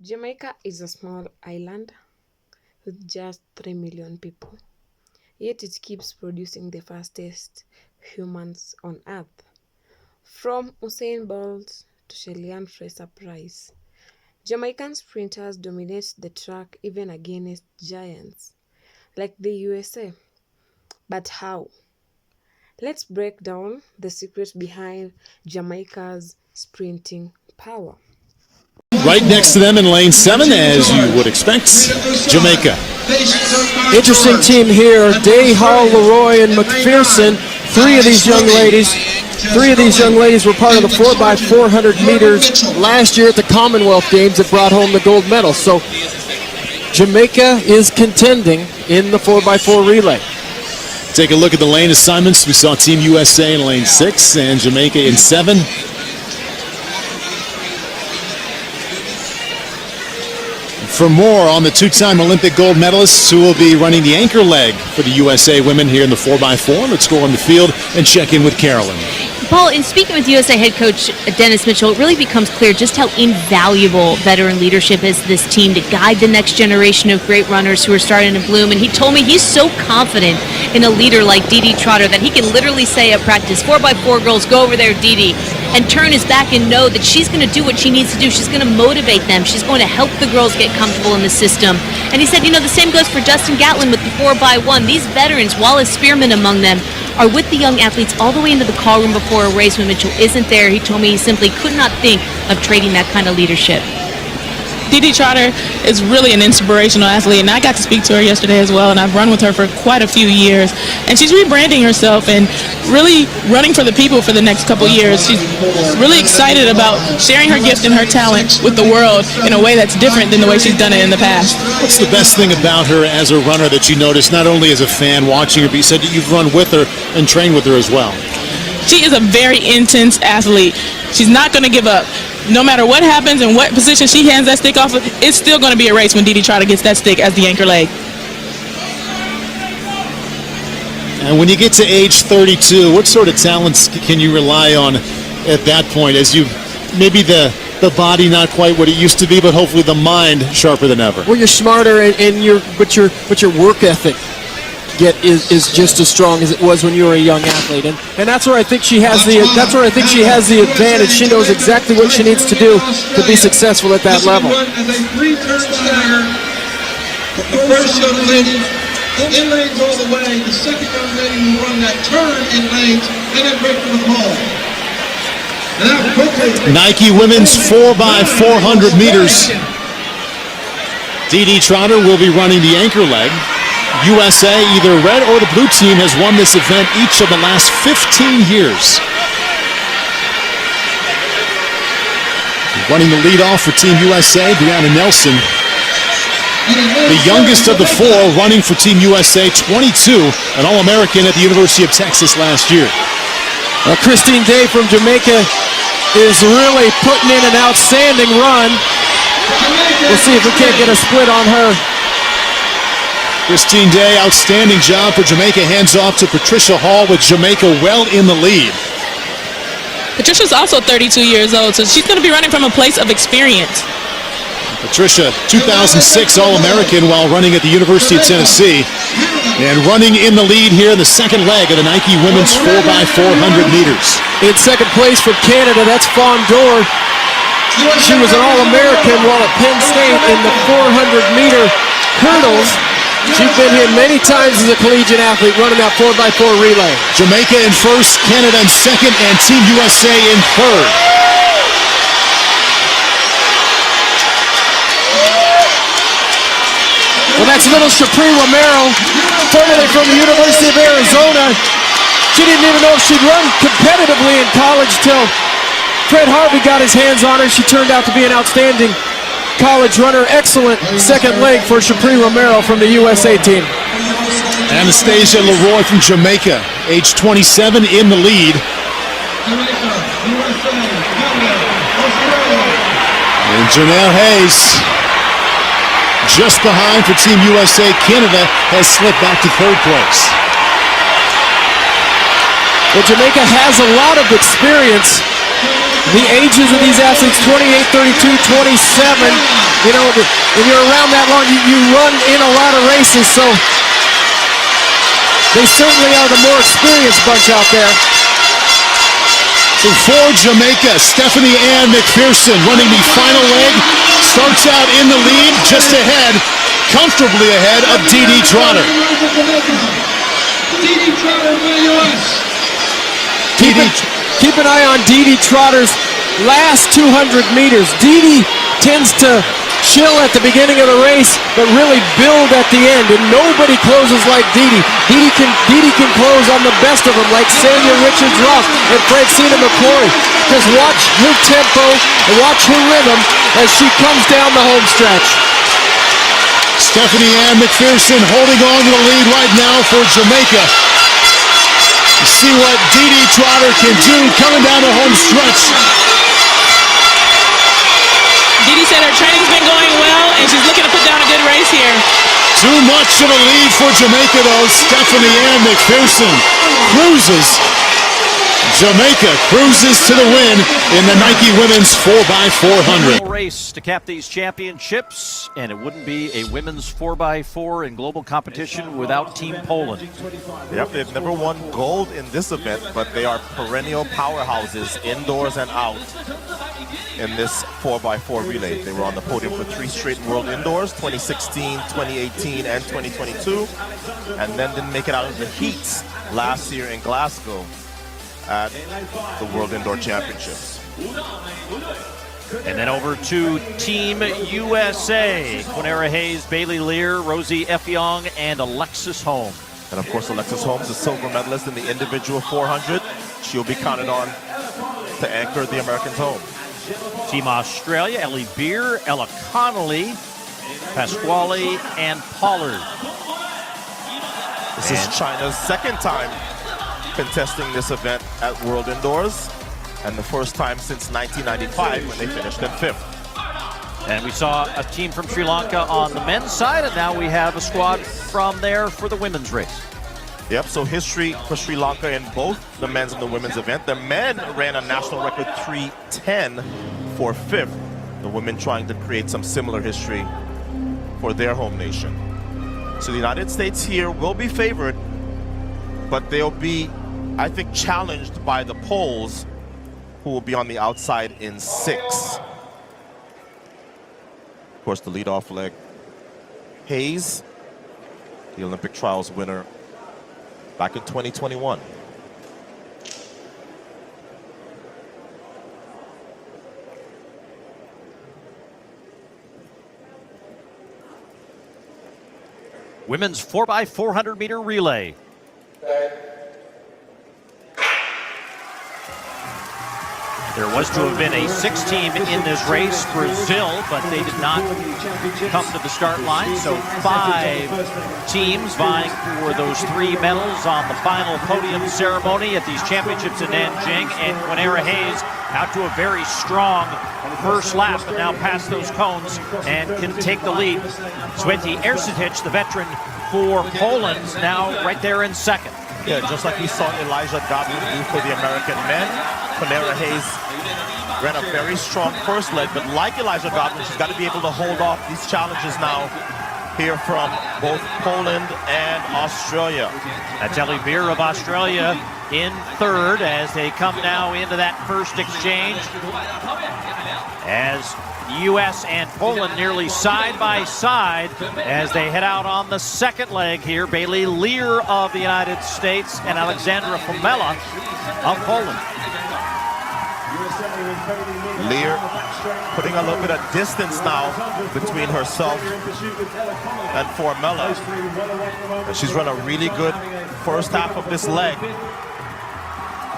Jamaica is a small island with just 3 million people, yet it keeps producing the fastest humans on Earth. From Usain Bolt to Shellyan Fraser Price, Jamaican sprinters dominate the track even against giants like the USA. But how? Let's break down the secret behind Jamaica's sprinting power. Right next to them in lane 7, as you would expect, Jamaica. Interesting team here. Day Hall, Leroy, and McPherson. Three of these young ladies were part of the 4x400 meters last year at the Commonwealth Games that brought home the gold medal. So Jamaica is contending in the 4x4 relay. Take a look at the lane assignments. We saw Team USA in lane 6 and Jamaica in 7. For more on the two-time Olympic gold medalists who will be running the anchor leg for the USA women here in the 4x4, let's go on the field and check in with Carolyn. Paul, in speaking with USA head coach Dennis Mitchell, it really becomes clear just how invaluable veteran leadership is to this team to guide the next generation of great runners who are starting to bloom. And he told me he's so confident in a leader like Dee Dee Trotter that he can literally say at practice, 4x4 girls, go over there, Dee Dee, and turn his back and know that she's going to do what she needs to do. She's going to motivate them. She's going to help the girls get comfortable in the system. And he said, the same goes for Justin Gatlin with the 4x1. These veterans, Wallace Spearman among them, are with the young athletes all the way into the call room before a race when Mitchell isn't there. He told me he simply could not think of trading that kind of leadership. Dee Dee Trotter is really an inspirational athlete, and I got to speak to her yesterday as well, and I've run with her for quite a few years. And she's rebranding herself and really running for the people for the next couple years. She's really excited about sharing her gift and her talent with the world in a way that's different than the way she's done it in the past. What's the best thing about her as a runner that you noticed, not only as a fan watching her, but you said that you've run with her and trained with her as well? She is a very intense athlete. She's not going to give up. No matter what happens and what position she hands that stick off of, it's still going to be a race when Dee Dee Trotter gets that stick as the anchor leg. And when you get to age 32, what sort of talents can you rely on at that point? As you, maybe the body not quite what it used to be, but hopefully the mind sharper than ever. Well, you're smarter, and your work ethic is just as strong as it was when you were a young athlete, and that's where I think she has the advantage. She knows exactly what she needs to do to be successful at that level. The first young lady in lanes all the way. The second young lady will run that turn in lanes and then break for the pole. Nike women's 4x400 meters. Dee Dee Trotter will be running the anchor leg. USA, either red or the blue team, has won this event each of the last 15 years. Running the lead off for Team USA, Brianna Nelson. The youngest of the four running for Team USA, 22, an All-American at the University of Texas last year. Christine Day from Jamaica is really putting in an outstanding run. We'll see if we can't get a split on her. Christine Day, outstanding job for Jamaica. Hands off to Patricia Hall with Jamaica well in the lead. Patricia's also 32 years old, so she's going to be running from a place of experience. Patricia, 2006 All-American while running at the University of Tennessee. And running in the lead here in the second leg of the Nike women's 4x400 meters. In second place for Canada, that's Fawn Dorr. She was an All-American while at Penn State in the 400-meter hurdles. She's been here many times as a collegiate athlete running that 4x4 relay. Jamaica in first, Canada in second, and Team USA in third. Well, that's little Shapri Romero, formerly from the University of Arizona. She didn't even know if she'd run competitively in college till Fred Harvey got his hands on her. She turned out to be an outstanding college runner. Excellent second leg for Shapri Romero from the USA team. Anastasia Leroy from Jamaica, age 27, in the lead. And Janelle Hayes, just behind for Team USA. Canada has slipped back to third place. Well, Jamaica has a lot of experience The ages of these athletes, 28, 32, 27. You know, when you're around that long, you run in a lot of races, so they certainly are the more experienced bunch out there. So for Jamaica, Stephanie Ann McPherson running the final leg, starts out in the lead, just ahead, comfortably ahead of Dee Trotter. Dee Trotter for the U.S. Keep an eye on Dee Trotter's last 200 meters. Dee tends to chill at the beginning of the race, but really build at the end, and nobody closes like Dee. Dee can close on the best of them, like Sanya Richards-Ross and Francina McClory. Just watch her tempo and watch her rhythm as she comes down the home stretch. Stephanie Ann McPherson holding on to the lead right now for Jamaica. See what Dee Trotter can do coming down the home stretch. Dee said her training's been going well, and she's looking to put down a good race here. Too much of a lead for Jamaica, though. Stephanie Ann McPherson cruises. Jamaica cruises to the win in the Nike Women's 4x400. Race to cap these championships, and it wouldn't be a women's 4x4 in global competition without Team Poland. Yep, they've never won gold in this event, but they are perennial powerhouses indoors and out in this 4x4 relay. They were on the podium for 3 straight World Indoors, 2016, 2018, and 2022, and then didn't make it out of the heats last year in Glasgow at the World Indoor Championships. And then over to Team USA. Quinera Hayes, Bailey Lear, Rosie Effiong, and Alexis Holmes. And of course, Alexis Holmes, a silver medalist in the individual 400. She'll be counted on to anchor the Americans home. Team Australia, Ellie Beer, Ella Connolly, Pasquale, and Pollard. This is China's second time contesting this event at World Indoors, and the first time since 1995 when they finished in 5th. And we saw a team from Sri Lanka on the men's side, and now we have a squad from there for the women's race. Yep, so history for Sri Lanka in both the men's and the women's event. The men ran a national record 3:10 for 5th. The women trying to create some similar history for their home nation. So the United States here will be favored, but they'll be, I think, challenged by the Poles, who will be on the outside in 6. Of course, the leadoff leg. Hayes, the Olympic trials winner back in 2021. Women's 4x400 meter relay. There was to have been a 6-team in this race, Brazil, but they did not come to the start line. So 5 teams vying for those 3 medals on the final podium ceremony at these championships in Nanjing. And Quinera Hayes out to a very strong first lap, but now past those cones and can take the lead. Sveti Ercetić, the veteran for Poland, now right there in second. Yeah, just like we saw Elijah Godwin do for the American men, Quinera Hayes ran a very strong first leg, but like Elijah Godwin, she's got to be able to hold off these challenges now here from both Poland and Australia. That's Ellie Beer of Australia in third as they come now into that first exchange. As U.S. and Poland nearly side by side as they head out on the second leg here. Bailey Lear of the United States and Alexandra Formella of Poland. Lear putting a little bit of distance now between herself and Formella. And she's run a really good first half of this leg.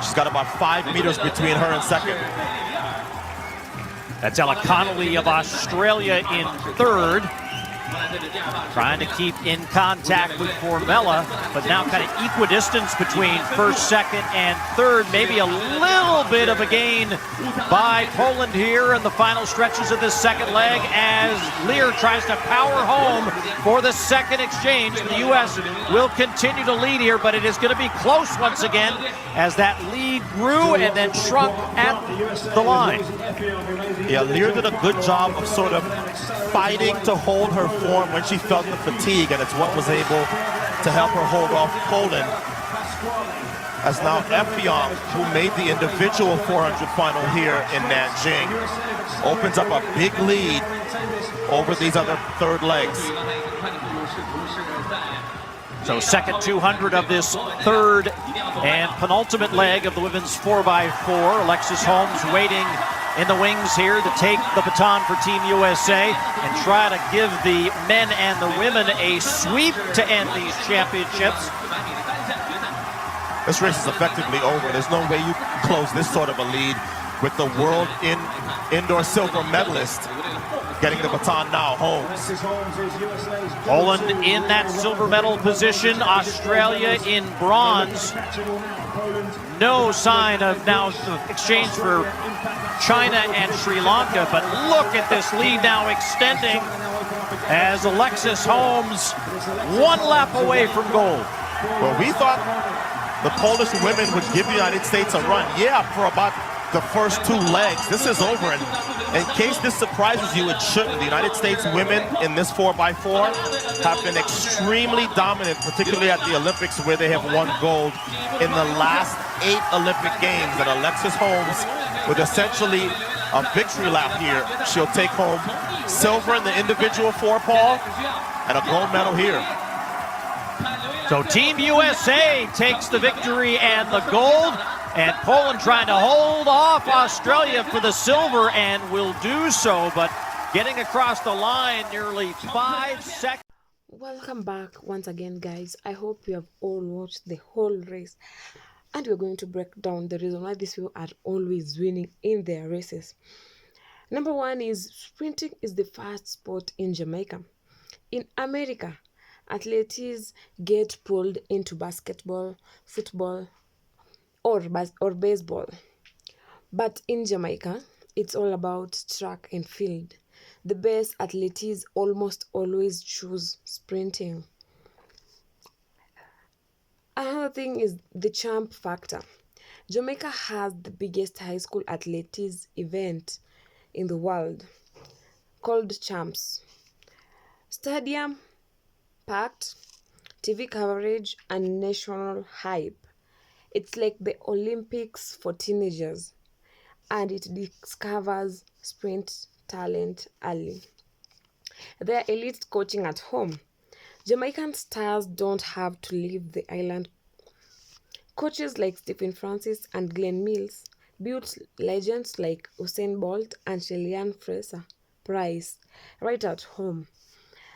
She's got about 5 meters between her and second. That's Ella Connolly of Australia in third. Trying to keep in contact with Formella, but now kind of equidistance between first, second, and third. Maybe a little bit of a gain by Poland here in the final stretches of this second leg as Lear tries to power home for the second exchange. The U.S. will continue to lead here, but it is going to be close once again as that lead grew and then shrunk at the line. Yeah, Lear did a good job of sort of fighting to hold her form when she felt the fatigue, and it's what was able to help her hold off Poland. As now Effiong, who made the individual 400 final here in Nanjing, opens up a big lead over these other third legs. So second 200 of this third and penultimate leg of the women's 4x4. Alexis Holmes waiting in the wings here to take the baton for Team USA and try to give the men and the women a sweep to end these championships. This race is effectively over. There's no way you can close this sort of a lead with the world indoor silver medalist getting the baton now, Holmes. Poland in that silver medal position, Australia in bronze. No sign of now exchange for China and Sri Lanka, but look at this lead now extending as Alexis Holmes one lap away from gold. Well, we thought the Polish women would give the United States a run. Yeah, for about the first two legs. This is over, and in case this surprises you, it shouldn't. The United States women in this 4x4 have been extremely dominant, particularly at the Olympics, where they have won gold in the last 8 Olympic Games. And Alexis Holmes, with essentially a victory lap here, she'll take home silver in the individual 4-paul and a gold medal here. So Team USA takes the victory and the gold, and Poland trying to hold off Australia for the silver and will do so, but getting across the line nearly 5 seconds. Welcome back once again, guys. I hope you have all watched the whole race, and we're going to break down the reason why these people are always winning in their races. Number one is sprinting is the fast sport in Jamaica. In America, athletes get pulled into basketball, football, or baseball. But in Jamaica, it's all about track and field. The best athletes almost always choose sprinting. Another thing is the champ factor. Jamaica has the biggest high school athletics event in the world, called Champs. Stadium packed, TV coverage, and national hype. It's like the Olympics for teenagers, and it discovers sprint talent early. There are elite coaching at home. Jamaican stars don't have to leave the island. Coaches like Stephen Francis and Glenn Mills built legends like Usain Bolt and Shelley Fraser Price right at home.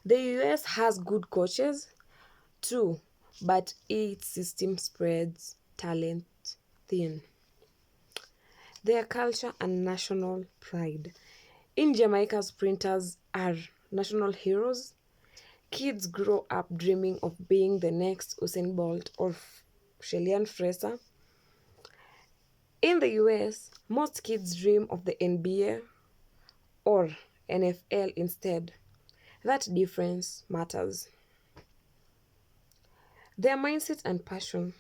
The US has good coaches too, but its system spreads talent thin. Their culture and national pride. In Jamaica, sprinters are national heroes. Kids grow up dreaming of being the next Usain Bolt or Shelley Fraser. In the US, most kids dream of the NBA or NFL instead. That difference matters. Their mindset and passion.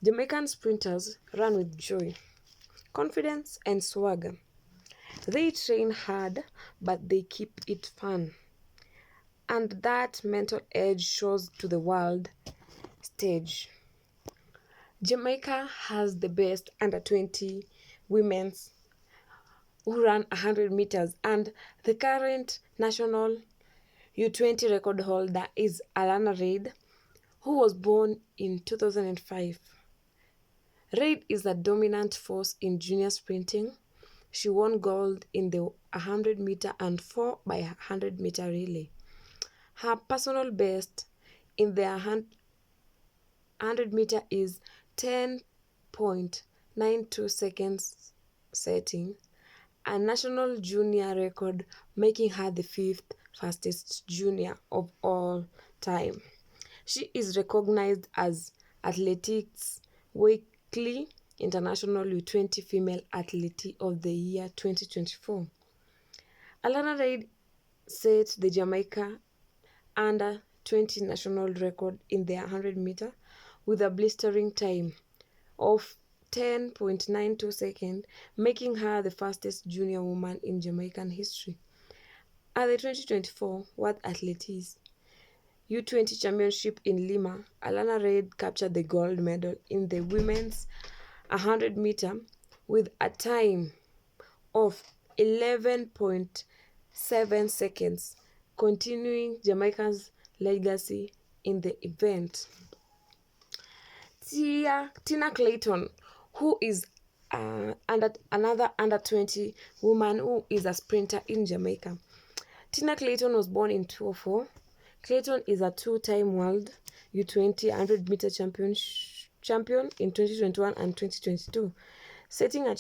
Jamaican sprinters run with joy, confidence, and swagger. They train hard, but they keep it fun. And that mental edge shows to the world stage. Jamaica has the best under 20 women's who run 100 meters, and the current national U20 record holder is Alana Reid, who was born in 2005. Reid is a dominant force in junior sprinting. She won gold in the 100-meter and 4x100-meter relay. Her personal best in the 100-meter is 10.92 seconds, setting a national junior record, making her the 5th fastest junior of all time. She is recognized as Athletics Weekly International U20 Female Athlete of the Year 2024. Alana Reid set the Jamaica under 20 national record in the 100 meter with a blistering time of 10.92 seconds, making her the fastest junior woman in Jamaican history. At the 2024 World Athletics U20 Championship in Lima, Alana Reid captured the gold medal in the women's 100 meter with a time of 11.7 seconds, continuing Jamaica's legacy in the event. Tina Clayton, who is another under 20 woman who is a sprinter in Jamaica. Tina Clayton was born in 2004. Clayton is a two-time world U20 100 meter champion in 2021 and 2022, setting a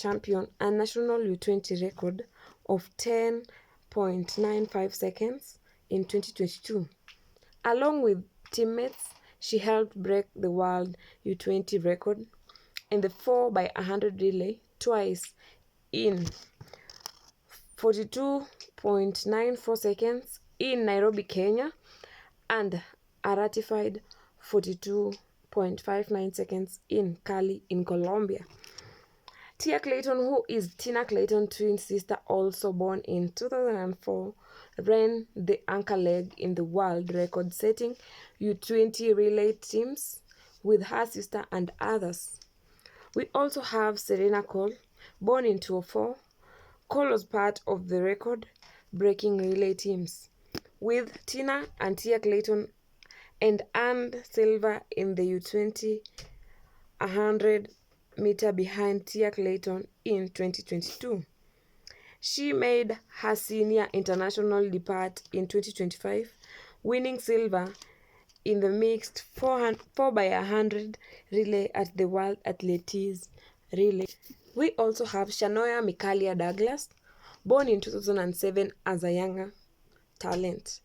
national U20 record of 10.95 seconds in 2022. Along with teammates, she helped break the world U20 record in the 4x100 relay twice in 42.94 seconds in Nairobi, Kenya, and a ratified 42.59 seconds in Cali in Colombia. Tia Clayton, who is Tina Clayton's twin sister, also born in 2004, ran the anchor leg in the world record-setting U20 relay teams with her sister and others. We also have Serena Cole, born in 2004. Cole was part of the record-breaking relay teams with Tina and Tia Clayton, and earned silver in the U20 100 meter behind Tia Clayton in 2022. She made her senior international debut in 2025, winning silver in the mixed 4x100 relay at the World Athletics Relay. We also have Shanoya Mikaela Douglas, born in 2007 as a younger talent.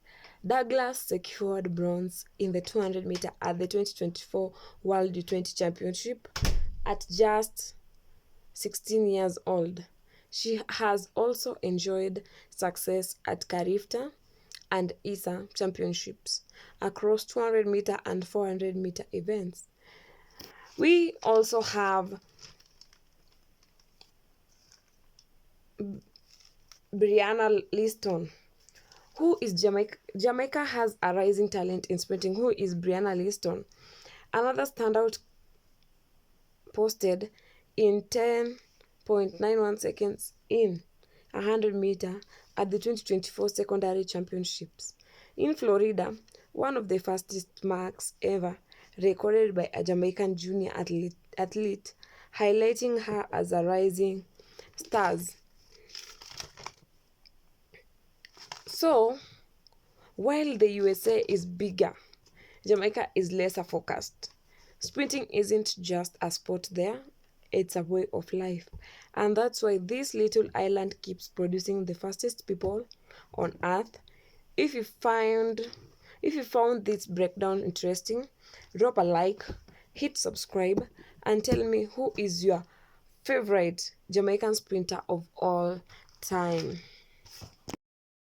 Douglas secured bronze in the 200 meter at the 2024 World U20 Championship at just 16 years old. She has also enjoyed success at Carifta and ISA championships across 200 meter and 400 meter events. We also have Brianna Liston, who is Jamaica has a rising talent in sprinting, who is Brianna Liston. Another standout posted in 10.91 seconds in 100 meter at the 2024 secondary championships in Florida, one of the fastest marks ever recorded by a Jamaican junior athlete, highlighting her as a rising star. So, while the USA is bigger, Jamaica is lesser focused. Sprinting isn't just a sport there, it's a way of life. And that's why this little island keeps producing the fastest people on earth. If you found this breakdown interesting, drop a like, hit subscribe, and tell me who is your favorite Jamaican sprinter of all time.